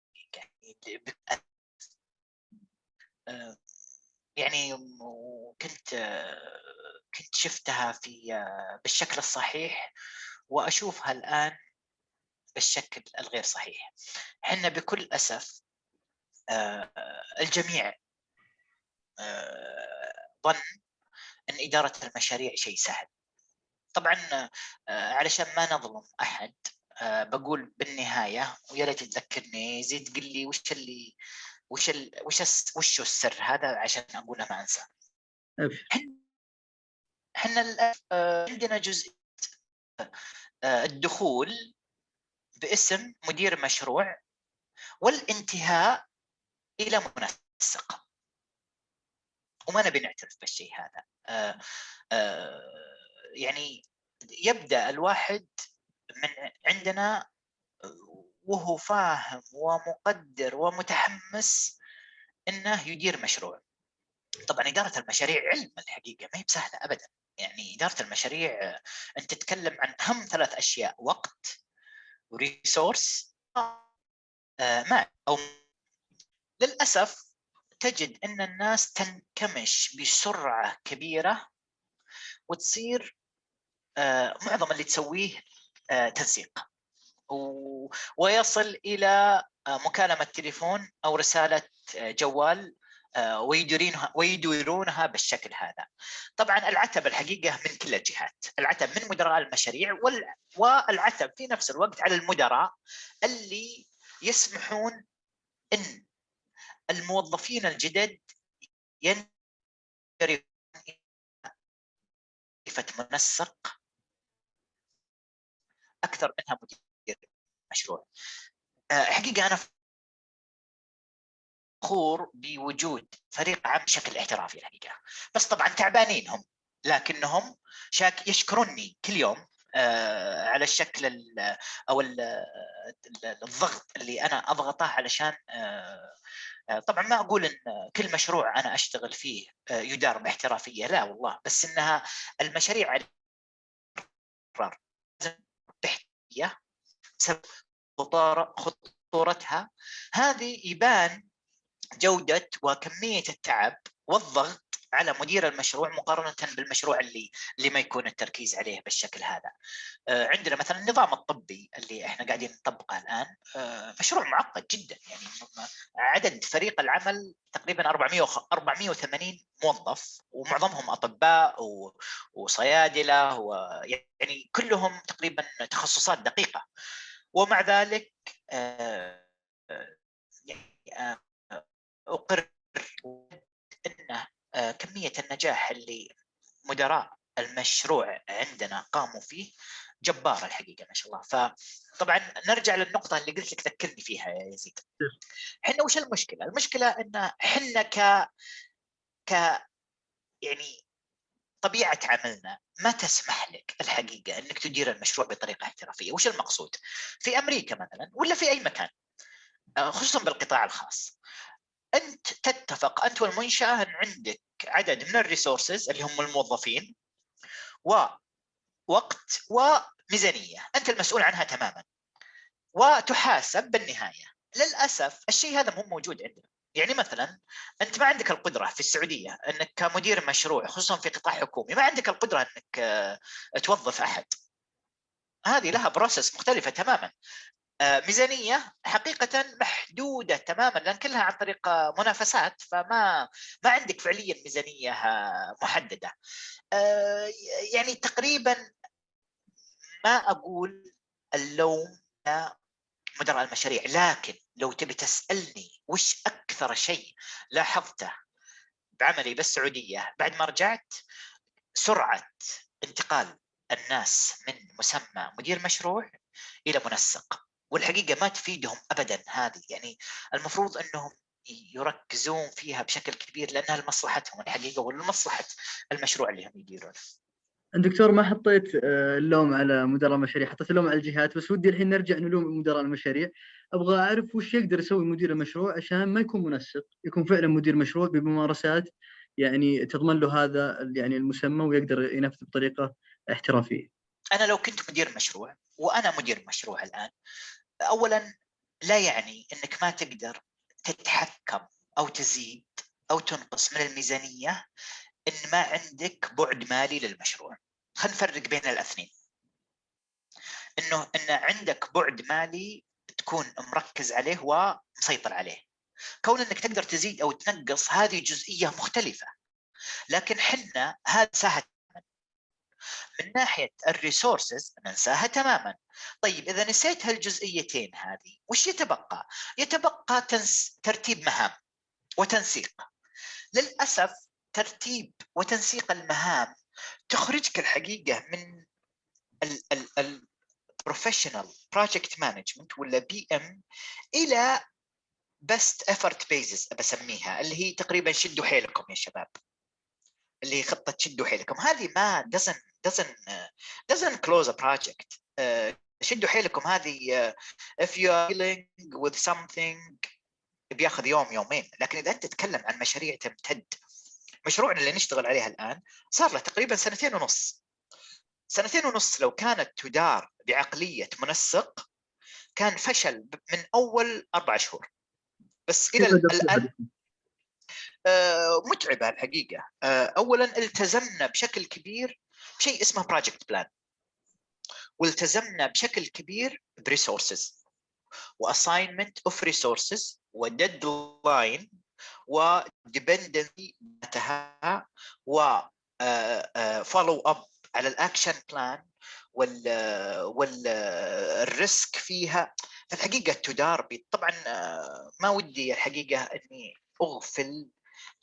كنت شفتها في بالشكل الصحيح، واشوفها الان بالشكل الغير صحيح. احنا بكل اسف الجميع ظن ان اداره المشاريع شيء سهل. طبعا علشان ما نظلم احد بقول بالنهايه، ويا ريت تذكرني زيد قل لي وش السر هذا عشان اقوله ما انسى. احنا عندنا جزء الدخول باسم مدير مشروع، والانتهاء الى منسق، وما نبي نعترف بالشيء هذا. يعني يبدأ الواحد من عندنا وهو فاهم ومقدر ومتحمس انه يدير مشروع. طبعا إدارة المشاريع علم الحقيقة ما هي بسهلة ابدا. يعني إدارة المشاريع انت تتكلم عن اهم 3 اشياء: وقت، وريسورس ما أو للأسف تجد أن الناس تنكمش بسرعة كبيرة وتصير معظم اللي تسويه تنسيق ويصل إلى مكالمة تليفون أو رسالة جوال ويديرونها بالشكل هذا. طبعا العتب الحقيقة من كل الجهات، العتب من مدراء المشاريع والعتب في نفس الوقت على المدراء اللي يسمحون أن الموظفين الجدد ينجرفون منسق أكثر منها مدير مشروع. حقيقة أنا فخور بوجود فريق عام بشكل احترافي الحقيقة، بس طبعا تعبانين هم، لكنهم يشكروني كل يوم على الشكل أو الضغط اللي أنا أضغطه علشان طبعا ما أقول إن كل مشروع أنا أشتغل فيه يدار باحترافية، لا والله، بس إنها المشاريع بحثية بسبب خطورتها هذه يبان جودة وكمية التعب والضغط على مدير المشروع مقارنة بالمشروع اللي ما يكون التركيز عليه بالشكل هذا. عندنا مثلا النظام الطبي اللي احنا قاعدين نطبقه الآن مشروع معقد جدا، يعني عدد فريق العمل تقريبا 480 موظف ومعظمهم أطباء وصيادلة ويعني كلهم تقريبا تخصصات دقيقة، ومع ذلك أقر أن كمية النجاح اللي مدراء المشروع عندنا قاموا فيه جبار الحقيقة ما شاء الله. فطبعا نرجع للنقطة اللي قلت لك ذكرني فيها يا يزيد. حنا وش المشكلة؟ المشكلة أن حنا يعني طبيعة عملنا ما تسمح لك الحقيقة أنك تدير المشروع بطريقة احترافية. وش المقصود؟ في أمريكا مثلا ولا في أي مكان خصوصا بالقطاع الخاص، أنت تتفق أنت والمنشأة أن عندك عدد من الريسورسز اللي هم الموظفين ووقت وميزانية أنت المسؤول عنها تماما وتحاسب بالنهاية. للأسف الشيء هذا مو موجود عندنا. يعني مثلا أنت ما عندك القدرة في السعودية أنك كمدير مشروع خصوصا في قطاع حكومي ما عندك القدرة أنك توظف أحد، هذه لها بروسس مختلفة تماما. ميزانية حقيقة محدودة تماما لأن كلها عن طريق منافسات، فما عندك فعليا ميزانية محددة. يعني تقريبا ما أقول اللوم مدراء المشاريع، لكن لو تبي تسألني وش أكثر شيء لاحظته بعملي بالسعودية بعد ما رجعت، سرعة انتقال الناس من مسمى مدير مشروع إلى منسق، والحقيقة ما تفيدهم أبدا هذه. يعني المفروض أنهم يركزون فيها بشكل كبير لأنها لمصلحتهم الحقيقة ولمصلحة المشروع اللي هم يديرونه. دكتور ما حطيت اللوم على مدراء المشاريع، حطيت اللوم على الجهات، بس ودي الحين نرجع نلوم مدراء المشاريع. ابغى اعرف وش يقدر يسوي مدير المشروع عشان ما يكون منسق، يكون فعلا مدير مشروع بممارسات يعني تضمن له هذا يعني المسمى ويقدر ينفذ بطريقة احترافية. أنا لو كنت مدير مشروع وأنا مدير مشروع الآن، أولا لا يعني أنك ما تقدر تتحكم أو تزيد أو تنقص من الميزانية إن ما عندك بعد مالي للمشروع. خلينا نفرق بين الاثنين، إن عندك بعد مالي تكون مركز عليه ومسيطر عليه. كون إنك تقدر تزيد أو تنقص هذه جزئية مختلفة، لكن حنا هذا سهل من ناحية الريسورسز ننساها تماما. طيب إذا نسيت هالجزئيتين هذه وش يتبقى؟ يتبقى ترتيب مهام وتنسيق. للأسف ترتيب وتنسيق المهام تخرجك الحقيقة من البروفيشنال بروجكت مانجمنت ولا PM إلى best effort basis بسميها، اللي هي تقريبا شدوا حيلكم يا شباب، اللي هي خطة شدوا حيلكم. هذه ما doesn't close a project. شدوا حيلكم هذه if you are dealing with something بياخذ يوم يومين، لكن إذا أنت تتكلم عن مشاريع تمتد، مشروعنا اللي نشتغل عليها الآن صار له تقريبا 2.5 سنين لو كانت تدار بعقلية منسق كان فشل من اول 4 شهور بس الى الان. متعبه الحقيقه. اولا التزمنا بشكل كبير بشيء اسمه بروجكت بلان، والتزمنا بشكل كبير بريسورسز واساينمنت اوف ريسورسز وديدلاين وديبندنسي داتها و فولو اب على الاكشن بلان والريسك فيها. الحقيقه تدار طبعا ما ودي الحقيقه اني اغفل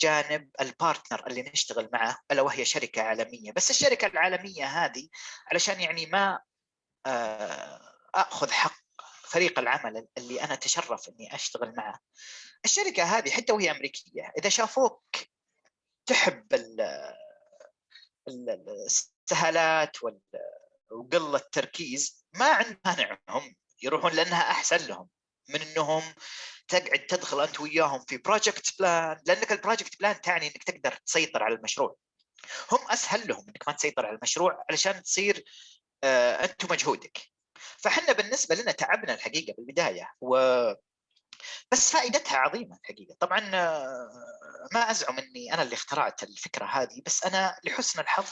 جانب البارتنر اللي نشتغل معه، الا وهي شركه عالميه. بس الشركه العالميه هذه علشان يعني ما اخذ حق فريق العمل اللي انا اتشرف اني اشتغل معه، الشركه هذه حتى وهي امريكيه اذا شافوك تحب السهالات وقله التركيز ما عندهم مانعهم يروحون لانها احسن لهم من انهم تقعد تدخل انت وياهم في بروجكت بلان، لانك البروجكت بلان تعني انك تقدر تسيطر على المشروع. هم اسهل لهم انك ما تسيطر على المشروع علشان تصير انت مجهودك. فحنا بالنسبه لنا تعبنا الحقيقه بالبدايه بس فائدتها عظيمه الحقيقه. طبعا ما ازعم اني انا اللي اخترعت الفكره هذه، بس انا لحسن الحظ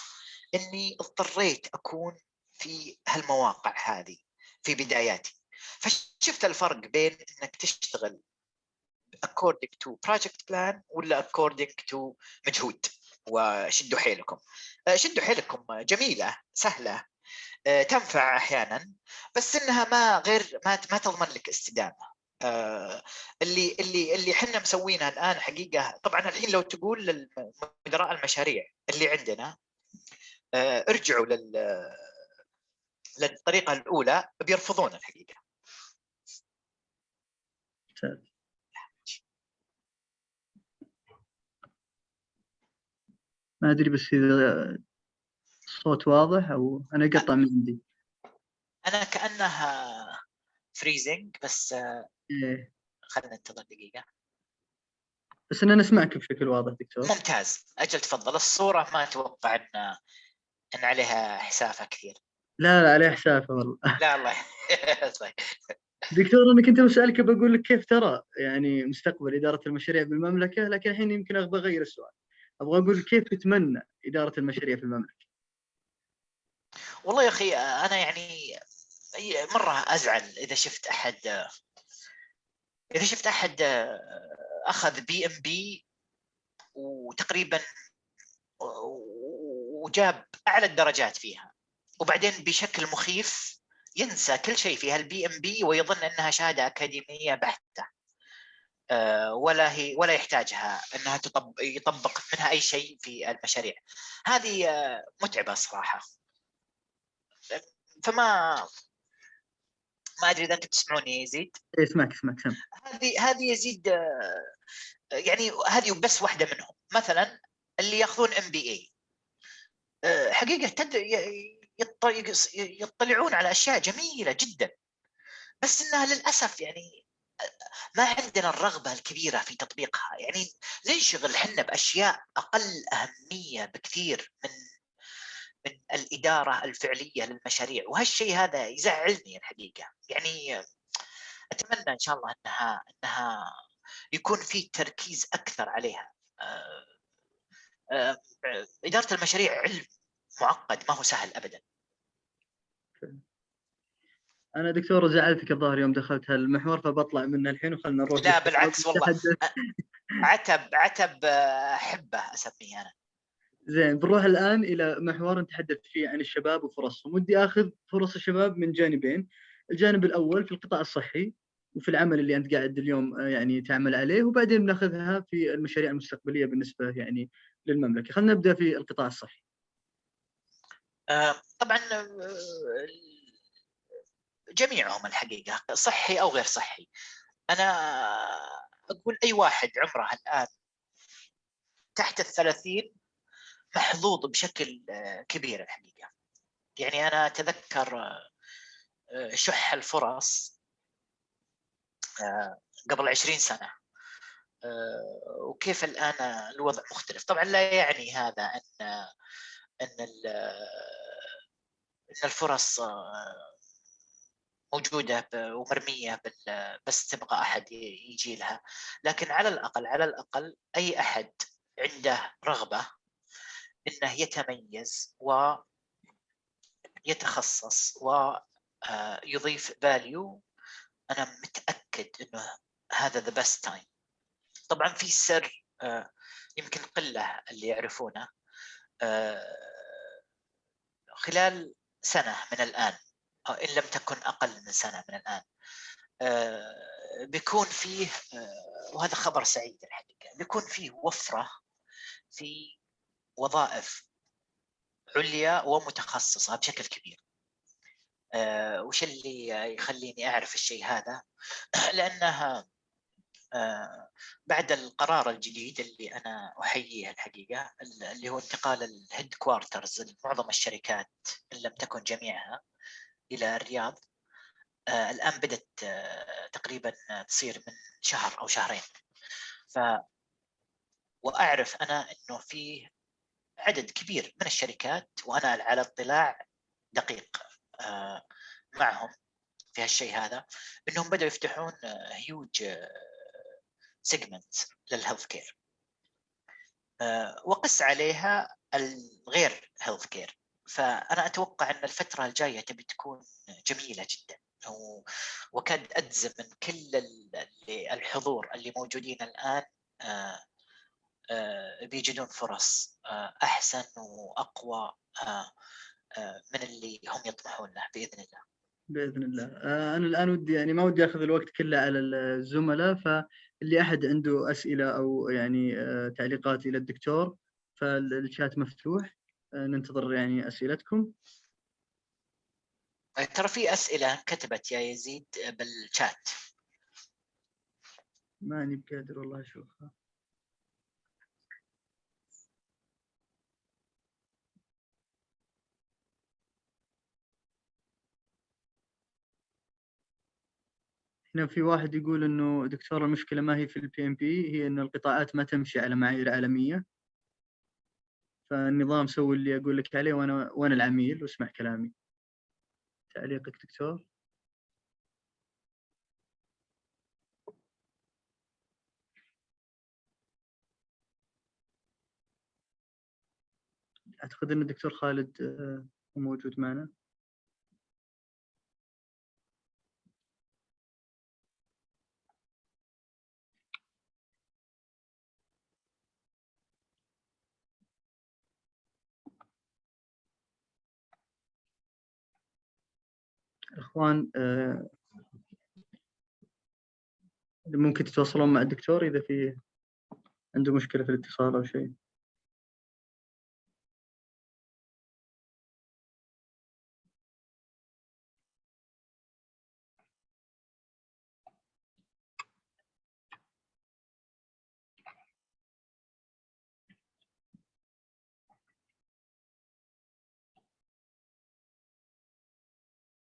اني اضطريت اكون في هالمواقع هذه في بداياتي، فشفت الفرق بين انك تشتغل according to project plan ولا according to مجهود. وشدوا حيلكم، شدوا حيلكم جميله سهله تنفع احيانا، بس انها ما تضمن لك استدامه. اللي احنا مسوينها الان حقيقه. طبعا الحين لو تقول للمدراء المشاريع اللي عندنا ارجعوا للطريقه الاولى بيرفضون الحقيقه. ما ادري بس اذا الصوت واضح او انا قطع من عندي. انا كانها فريزنج بس إيه. خلينا ننتظر دقيقه. بس انا نسمعك بشكل واضح دكتور. ممتاز، اجل تفضل. الصوره ما اتوقع ان عليها حسافه كثير. لا عليه حسافه والله. لا الله. دكتور انا كنت بسالك بقول لك كيف ترى يعني مستقبل اداره المشاريع بالمملكه، لكن الحين يمكن ابغى اغير السؤال، ابغى اقول كيف تتمنى اداره المشاريع في المملكه؟ والله يا اخي انا يعني مره ازعل اذا شفت احد اخذ BMB وتقريبا وجاب اعلى الدرجات فيها، وبعدين بشكل مخيف ينسى كل شيء في هالBMB ويظن انها شهاده اكاديميه بحته، ولا يحتاجها انها يطبق منها اي شيء في المشاريع هذه. متعبه صراحه. فما ادري اذا انت تسمعوني يزيد. اسمعك سم. هذه يزيد يعني هذه بس واحده منهم. مثلا اللي ياخذون MBA حقيقه يطلعون على اشياء جميله جدا، بس انها للاسف يعني ما عندنا الرغبه الكبيره في تطبيقها. يعني ننشغل حنا باشياء اقل اهميه بكثير من الاداره الفعليه للمشاريع، وهالشيء هذا يزعلني الحقيقه. يعني اتمنى ان شاء الله انها يكون في تركيز اكثر عليها. اداره المشاريع علم معقد ما هو سهل ابدا. انا دكتور زعلتك الظاهر يوم دخلت هالمحور، فبطلع منه الحين وخلنا نروح. لا بالعكس والله عتب احبه اسميه انا. زين بنروح الان الى محور نتحدث فيه عن الشباب وفرصهم. ودي اخذ فرص الشباب من جانبين، الجانب الاول في القطاع الصحي وفي العمل اللي انت قاعد اليوم يعني تعمل عليه، وبعدين بناخذها في المشاريع المستقبليه بالنسبه يعني للمملكه. خلينا نبدا في القطاع الصحي. طبعا جميعهم الحقيقه صحي او غير صحي. انا اقول اي واحد عمره الان تحت 30 محظوظ بشكل كبير الحقيقه. يعني انا اتذكر شح الفرص قبل 20 سنه وكيف الان الوضع مختلف. طبعا لا يعني هذا ان الفرص موجودة ومرمية بس تبغى أحد يجي لها. لكن على الأقل أي أحد عنده رغبة إنه يتميز ويتخصص ويضيف value، أنا متأكد إنه هذا the best time. طبعا في سر يمكن قلة اللي يعرفونه، خلال سنة من الآن أو إن لم تكن أقل من سنة من الآن بيكون فيه وهذا خبر سعيد الحقيقة، بيكون فيه وفرة في وظائف عليا ومتخصصة بشكل كبير. وش اللي يخليني أعرف الشيء هذا؟ لأنها بعد القرار الجديد اللي أنا أحييه الحقيقة، اللي هو انتقال الهيد كوارترز لمعظم الشركات إن لم تكن جميعها إلى الرياض، الآن بدأت تقريبا تصير من شهر أو شهرين. وأعرف أنا أنه في عدد كبير من الشركات، وأنا على اطلاع دقيق معهم في هالشيء هذا، أنهم بدأوا يفتحون هيوج سيجمنت للهيلث كير، وقس عليها الغير هيلث كير. فأنا أتوقع أن الفترة الجاية تبي تكون جميلة جدا، وكاد أجزم من كل الحضور اللي موجودين الآن بيجدون فرص أحسن وأقوى من اللي هم يطمحون له بإذن الله. بإذن الله. أنا الآن ودي يعني ما ودي أخذ الوقت كله على الزملاء، فاللي أحد عنده أسئلة أو يعني تعليقات إلى الدكتور فالشات مفتوح، ننتظر يعني أسئلتكم. ترى في أسئلة كتبت يا يزيد بالشات، ماني بقادر والله أشوفها. هنا في واحد يقول إنه دكتور المشكلة ما هي في البي ام بي، هي إن القطاعات ما تمشي على معايير عالمية، فالنظام سوي اللي أقول لك عليه وأنا العميل واسمع كلامي. تعليقك دكتور؟ أعتقد أن الدكتور خالد موجود معنا. إخوان ممكن تتواصلون مع الدكتور إذا في عنده مشكلة في الاتصال أو شيء.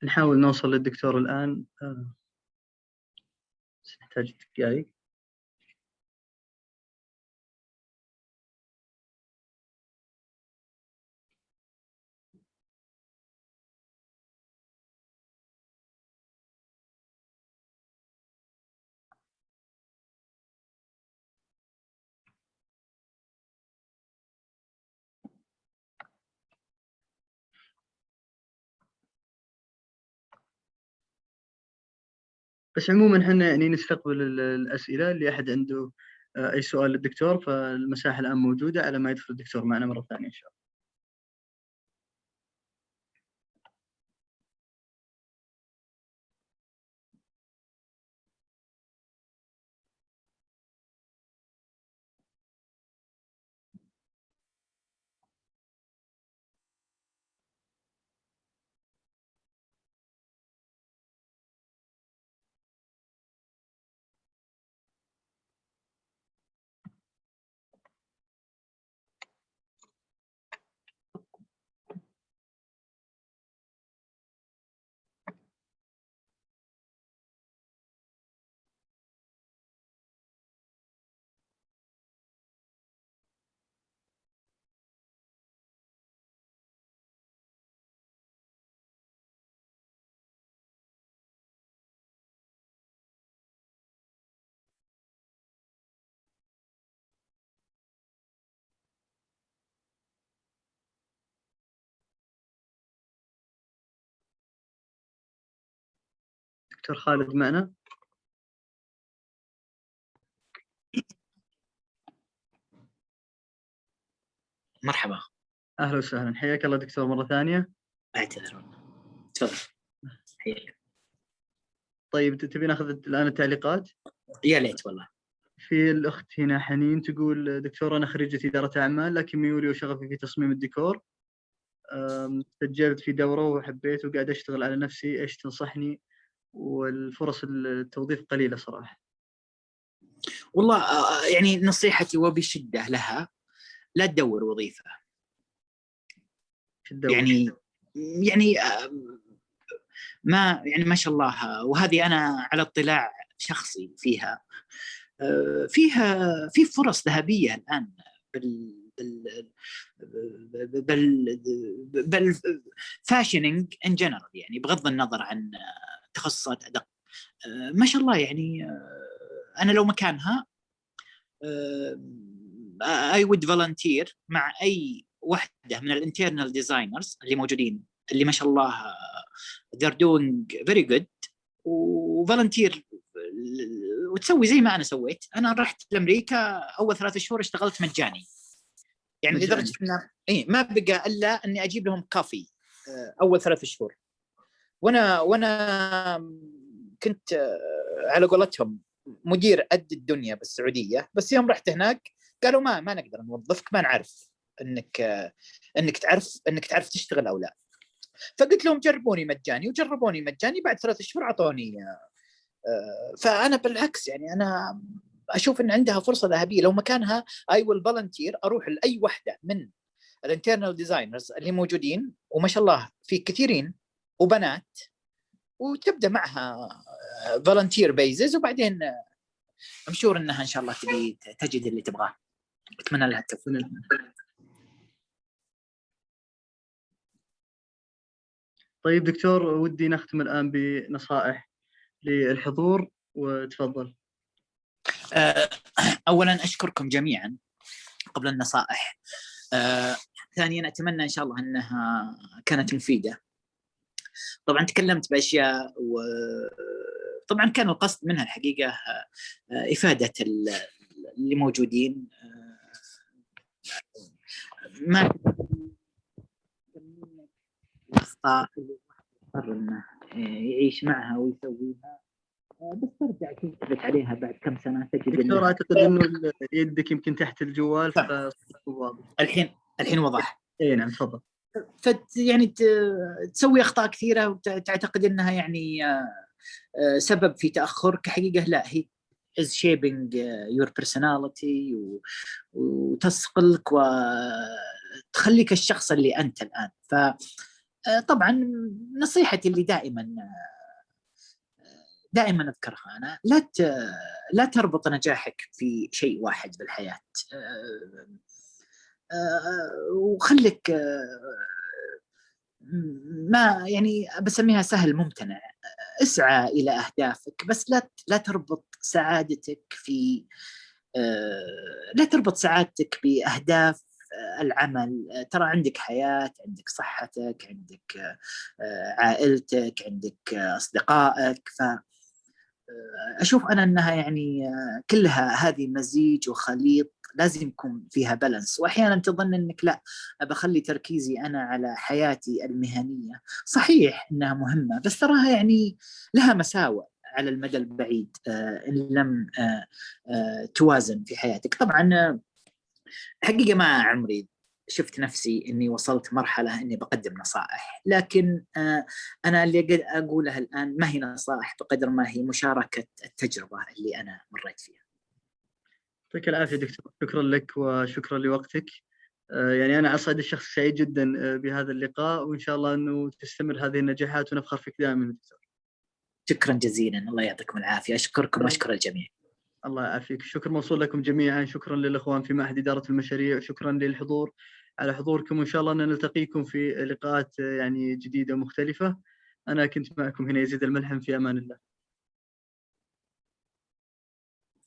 نحاول نوصل للدكتور الآن، نحتاج دقائق. بس عموما احنا يعني نستقبل الأسئلة اللي أحد عنده أي سؤال للدكتور، فالمساحة الآن موجودة على ما يدخل الدكتور معنا مرة ثانية إن شاء الله. دكتور خالد معنا؟ مرحبا. اهلا وسهلا، حياك الله دكتور مره ثانيه. اعتذر والله، تفضل. حياك. طيب تبي ناخذ الان التعليقات؟ يا ليت والله. في الاخت هنا حنين تقول دكتور انا خريجة اداره اعمال لكن ميولي وشغفي في تصميم الديكور. سجلت في دوره وحبيت وقاعد اشتغل على نفسي، ايش تنصحني؟ والفرص التوظيف قليله صراحه. والله يعني نصيحتي وبشده لها لا تدور وظيفه. يعني ما شاء الله، وهذه انا على اطلاع شخصي فيها. في فرص ذهبيه الان بال فاشنينج ان جنرال، يعني بغض النظر عن تخصصات ادق. ما شاء الله يعني انا لو مكانها I would volunteer مع اي واحده من الانترنال ديزاينرز اللي موجودين، اللي ما شاء الله they're doing very good، وفولنتير وتسوي زي ما انا سويت. انا رحت لامريكا اول 3 شهور اشتغلت مجاني، يعني لدرجه ان ما بقى الا اني اجيب لهم كافي اول 3 شهور. وانا كنت على قولتهم مدير قد الدنيا بالسعوديه، بس يوم رحت هناك قالوا ما نقدر نوظفك، ما نعرف انك تعرف تشتغل او لا. فقلت لهم جربوني مجاني، وجربوني مجاني. بعد 3 شهور اعطوني. فانا بالعكس يعني انا اشوف ان عندها فرصه ذهبيه لو مكانها. اي ويل فولنتير، اروح لاي واحده من الانترنال ديزاينرز اللي موجودين، وما شاء الله في كثيرين وبنات، وتبدا معها فولنتير بيزز، وبعدين امشور انها ان شاء الله تجد اللي تبغاه. اتمنى لها التوفيق. طيب دكتور، ودي نختم الان بنصائح للحضور، وتفضل. اولا اشكركم جميعا قبل النصائح. ثانيا اتمنى ان شاء الله انها كانت مفيده. طبعا تكلمت باشياء، وطبعا كان القصد منها الحقيقه افاده اللي موجودين. ما الاخطاء اللي يضطر انه يعيش معها ويسويها، بس ترجع تثبت عليها بعد كم سنه تجد دكتور اعتقد انه يدك يمكن تحت الجوال فواضح. الحين وضح. اي نعم تفضل. يعني تسوي اخطاء كثيره وتعتقد انها يعني سبب في تاخرك. حقيقه لا، هي is shaping your personality وتصقلك وتخليك الشخص اللي انت الان. فطبعا نصيحتي اللي دائما اذكرها انا، لا تربط نجاحك في شيء واحد بالحياه، وخليك ما يعني بسميها سهل ممتنع. اسعى الى اهدافك، بس لا تربط سعادتك في لا تربط سعادتك باهداف العمل. ترى عندك حياه، عندك صحتك، عندك عائلتك، عندك اصدقائك. ف اشوف انا انها يعني كلها هذه مزيج وخليط، لازم يكون فيها بالانس. واحيانا تظن انك لا، بخلي تركيزي انا على حياتي المهنيه. صحيح انها مهمه، بس تراها يعني لها مساوئ على المدى البعيد ان لم توازن في حياتك. طبعا حقيقه ما عمري شفت نفسي اني وصلت مرحله اني بقدم نصائح، لكن انا اللي اقولها الان ما هي نصائح بقدر ما هي مشاركه التجربه اللي انا مريت فيها. يعطيك العافيه دكتور، شكرا لك وشكرا لوقتك. يعني انا اسعد الشخص سعيد جدا بهذا اللقاء، وان شاء الله انه تستمر هذه النجاحات ونفخر فيك دائما دكتور. شكرا جزيلا، الله يعطيكم العافيه. اشكركم واشكر الجميع. الله يعافيك. شكر موصول لكم جميعا. شكرا للاخوان في معهد اداره المشاريع، شكرا للحضور على حضوركم، وان شاء الله ان نلتقيكم في لقاءات يعني جديده ومختلفه. انا كنت معكم هنا يزيد الملحم، في امان الله.